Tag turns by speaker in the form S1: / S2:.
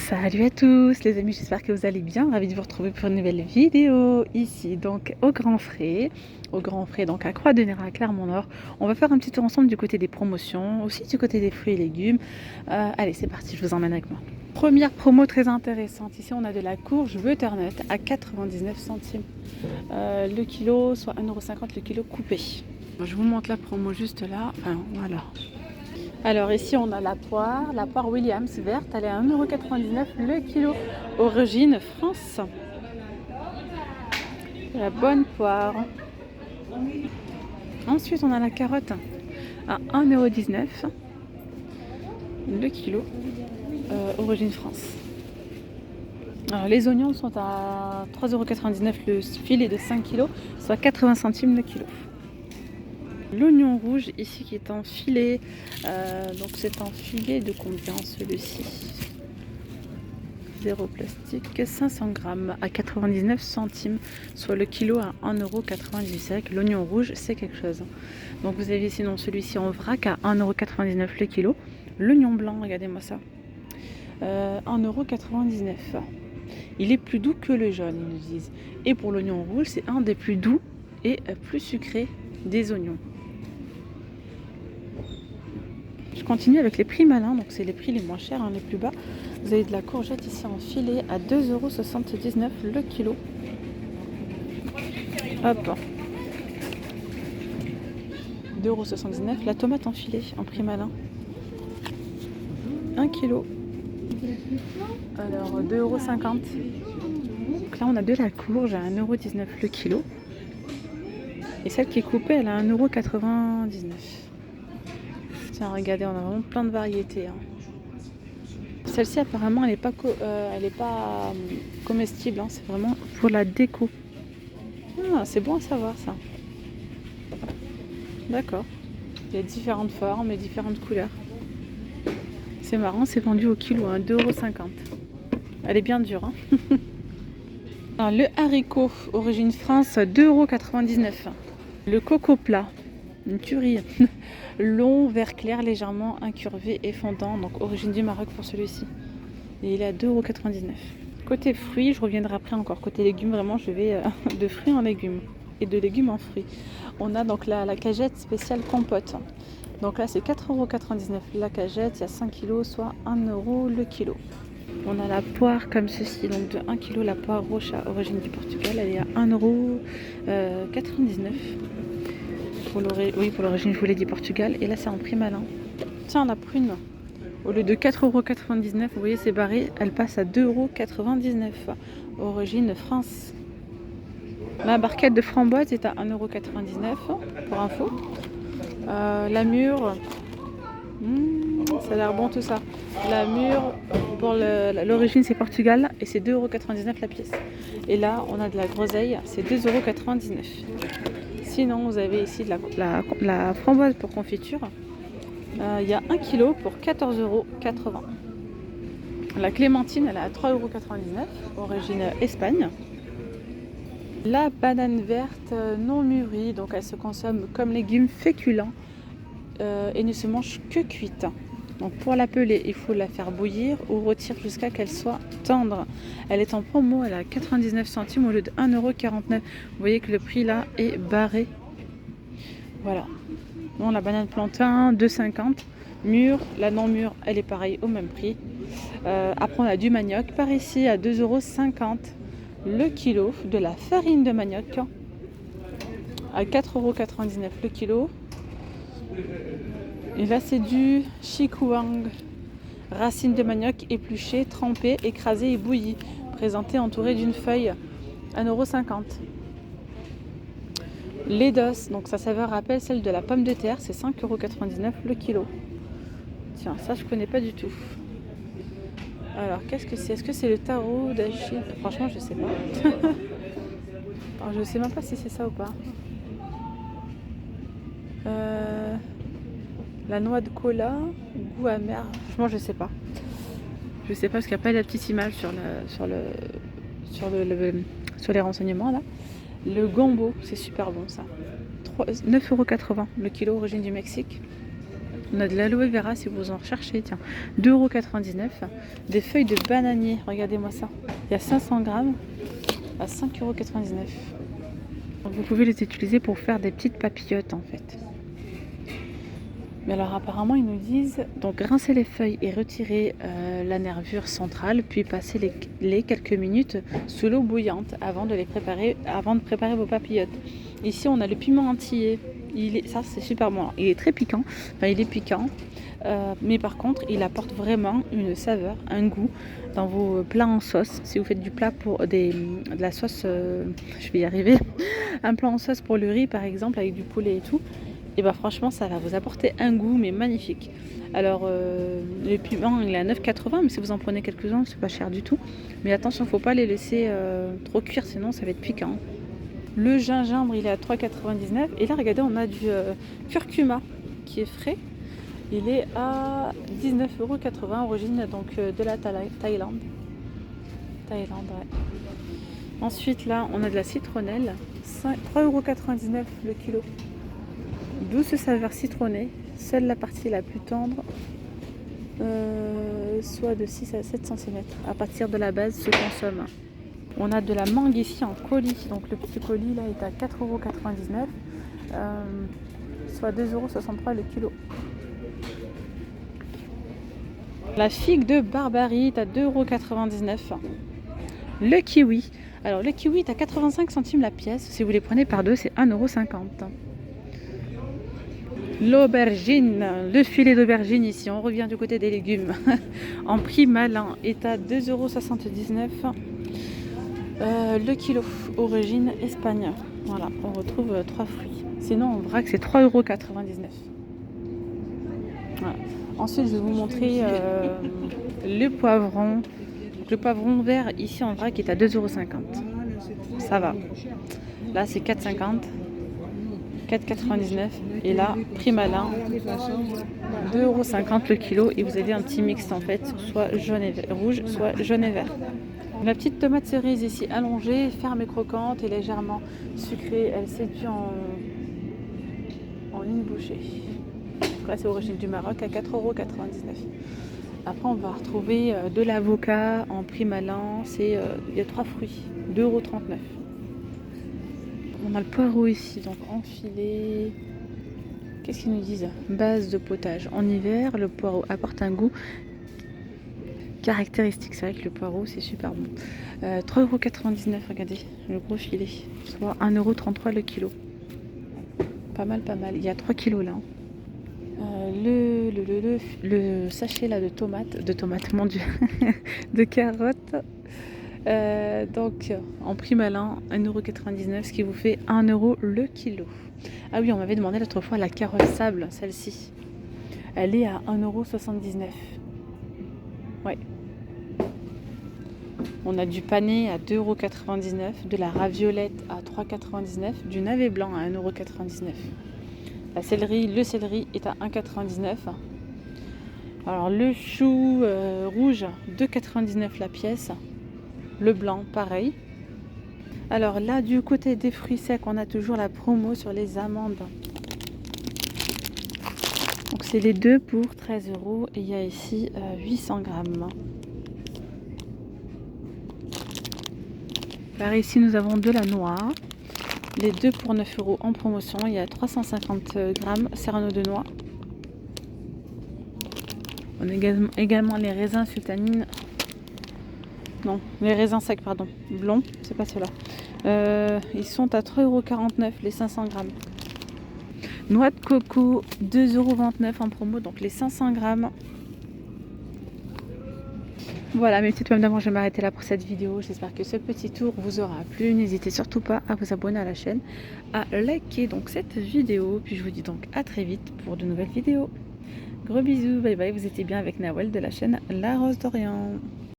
S1: Salut à tous les amis, j'espère que vous allez bien. Ravi de vous retrouver pour une nouvelle vidéo ici donc au Grand Frais. Donc à Croix-de-Néra à Clermont-Nord. On va faire un petit tour ensemble du côté des promotions, aussi du côté des fruits et légumes. Allez, c'est parti, je vous emmène avec moi. Première promo très intéressante. Ici on a de la courge butternut à 99 centimes le kilo, soit 1,50 € le kilo coupé. Je vous montre la promo juste là. Enfin, voilà. Alors ici on a la poire Williams verte, elle est à 1,99 € le kilo, origine France. La bonne poire. Ensuite on a la carotte à 1,19 € le kilo, origine France. Alors, les oignons sont à 3,99 € le filet de 5 kg, soit 80 centimes le kilo. L'oignon rouge ici qui est en filet, donc c'est en filet de combien celui-ci? Zéro plastique, 500 grammes à 99 centimes, soit le kilo à 1,98 €. C'est vrai que l'oignon rouge c'est quelque chose. Donc vous avez sinon celui-ci en vrac à 1,99 € le kilo. L'oignon blanc, regardez-moi ça, 1,99 €. Il est plus doux que le jaune, ils nous disent. Et pour l'oignon rouge, c'est un des plus doux et plus sucrés des oignons. Je continue avec les prix malins, donc c'est les prix les moins chers, les plus bas. Vous avez de la courgette ici en filet à 2,79 € le kilo. Hop, 2,79 €. La tomate en filet en prix malin, 1 kilo. Alors 2,50 €. Donc là on a de la courge à 1,19 € le kilo. Et celle qui est coupée, elle a 1,99 €. Tiens, regardez, on a vraiment plein de variétés. Celle-ci, apparemment, elle n'est pas, comestible. C'est vraiment pour la déco. Ah, c'est bon à savoir, ça. D'accord. Il y a différentes formes et différentes couleurs. C'est marrant, c'est vendu au kilo à 2,50 €. Elle est bien dure. Alors, le haricot, origine France, 2,99 €. Le coco plat, une tuerie. Long, vert clair, légèrement incurvé et fondant, donc origine du Maroc pour celui-ci. Et il est à 2,99 €. Côté fruits, je reviendrai après encore. Côté légumes, vraiment, je vais de fruits en légumes et de légumes en fruits. On a donc la cagette spéciale compote. Donc là, c'est 4,99 € la cagette. Il y a 5 kg, soit 1 € le kilo. On a la poire comme ceci, donc de 1 kg, la poire rocha, origine du Portugal. Elle est à 1,99 €. Pour l'origine, je vous l'ai dit, Portugal. Et là, c'est en prix malin. Tiens, la prune, au lieu de 4,99 €, vous voyez, c'est barré, elle passe à 2,99 €. Origine France. La barquette de framboise est à 1,99 € pour info. La mûre, ça a l'air bon tout ça. La mûre, pour l'origine, c'est Portugal et c'est 2,99 € la pièce. Et là, on a de la groseille, c'est 2,99 €. Sinon, vous avez ici de la framboise pour confiture. Il y a 1 kg pour 14,80 €. La clémentine, elle est à 3,99 €, origine Espagne. La banane verte non mûrie, donc elle se consomme comme légume féculent et ne se mange que cuite. Donc pour la peler, il faut la faire bouillir ou rôtir jusqu'à qu'elle soit tendre. Elle est en promo, elle est à 99 centimes au lieu de 1,49 €. Vous voyez que le prix là est barré. Voilà. Bon, la banane plantain, 2,50 €. Mûre, la non mûre, elle est pareille au même prix. Après, on a du manioc par ici à 2,50 € le kilo. De la farine de manioc à 4,99 € le kilo. Et là, c'est du chikuang, racine de manioc épluchée, trempée, écrasée et bouillie, présentée entourée d'une feuille, 1,50 €. Lait d'os, donc sa saveur rappelle celle de la pomme de terre, c'est 5,99 € le kilo. Tiens, ça je connais pas du tout. Alors qu'est-ce que c'est? Est-ce que c'est le taro d'Achille? Franchement, je sais pas. Alors, je sais même pas si c'est ça ou pas. La noix de cola, goût amer. Franchement, je sais pas. Je sais pas parce qu'il n'y a pas la petite image sur les renseignements là. Le gombo, c'est super bon ça. 9,80 € le kilo, origine du Mexique. On a de l'aloe vera si vous en recherchez, tiens, 2,99 €. Des feuilles de bananier, regardez-moi ça. Il y a 500 grammes à 5,99 €. Vous pouvez les utiliser pour faire des petites papillotes en fait. Mais alors apparemment ils nous disent donc rincer les feuilles et retirer la nervure centrale, puis passer les quelques minutes sous l'eau bouillante avant de préparer vos papillotes. Ici on a le piment entier. Ça c'est super bon. Il est très piquant. Enfin il est piquant. Mais par contre il apporte vraiment une saveur, un goût dans vos plats en sauce. Si vous faites du plat pour de la sauce, je vais y arriver, un plat en sauce pour le riz par exemple avec du poulet et tout. Et bah franchement ça va vous apporter un goût mais magnifique. Alors le piment il est à 9,80 €, mais si vous en prenez quelques-uns c'est pas cher du tout. Mais attention, faut pas les laisser trop cuire sinon ça va être piquant. Le gingembre il est à 3,99 €. Et là regardez, on a du curcuma qui est frais. Il est à 19,80 €, origine donc de la Thaïlande. Thaïlande, ouais. Ensuite là on a de la citronnelle, 3,99 € le kilo. Douce saveur citronnée, seule la partie la plus tendre, soit de 6 à 7 cm. À partir de la base se consomme. On a de la mangue ici en colis, donc le petit colis là est à 4,99 €, soit 2,63 € le kilo. La figue de Barbarie est à 2,99 €. Le kiwi, alors le kiwi est à 85 centimes la pièce, si vous les prenez par deux c'est 1,50 €. L'aubergine, le filet d'aubergine ici, on revient du côté des légumes, en prix malin, est à 2,79 €. Le kilo, origine Espagne. Voilà, on retrouve 3 fruits. Sinon en vrac c'est 3,99 €. Voilà. Ensuite je vais vous montrer le poivron. Donc, le poivron vert ici en vrac est à 2,50 €. Ça va. Là c'est 4,50 €. 4,99 € et là prix malin 2,50 € le kilo, et vous avez un petit mix en fait, soit jaune et rouge, soit jaune et vert. La petite tomate cerise ici allongée, ferme et croquante et légèrement sucrée, elle séduit en une bouchée. Là c'est origine du Maroc à 4,99 €. Après on va retrouver de l'avocat en prix malin, il y a 3 fruits, 2,39 €. On a le poireau ici, donc enfilé. Qu'est-ce qu'ils nous disent? Base de potage. En hiver, le poireau apporte un goût caractéristique. C'est vrai que le poireau, c'est super bon. 3,99 €, regardez, le gros filet. Soit 1,33 € le kilo. Pas mal, pas mal. Il y a 3 kilos là. Le sachet là de tomates, mon dieu, de carottes. Donc en prix malin 1,99 €, ce qui vous fait 1 € le kilo. Ah oui, on m'avait demandé l'autre fois la carotte sable, celle-ci. Elle est à 1,79 €. Ouais. On a du pané à 2,99 €, de la raviolette à 3,99 €, du navet blanc à 1,99 €. Le céleri est à 1,99 €. Alors le chou rouge, 2,99 € la pièce. Le blanc, pareil. Alors là, du côté des fruits secs, on a toujours la promo sur les amandes. Donc c'est les deux pour 13 € et il y a ici 800 grammes. Par ici, nous avons de la noix. Les deux pour 9 € en promotion. Il y a 350 grammes Serrano de noix. On a également les raisins sultanines. Non, les raisins secs, pardon. Blonds, c'est pas cela. Ils sont à 3,49 € les 500 grammes. Noix de coco, 2,29 € en promo, donc les 500 grammes. Voilà mes petites femmes d'amour, je vais m'arrêter là pour cette vidéo. J'espère que ce petit tour vous aura plu. N'hésitez surtout pas à vous abonner à la chaîne, à liker donc cette vidéo. Puis je vous dis donc à très vite pour de nouvelles vidéos. Gros bisous, bye bye, vous étiez bien avec Nawel de la chaîne La Rose d'Orient.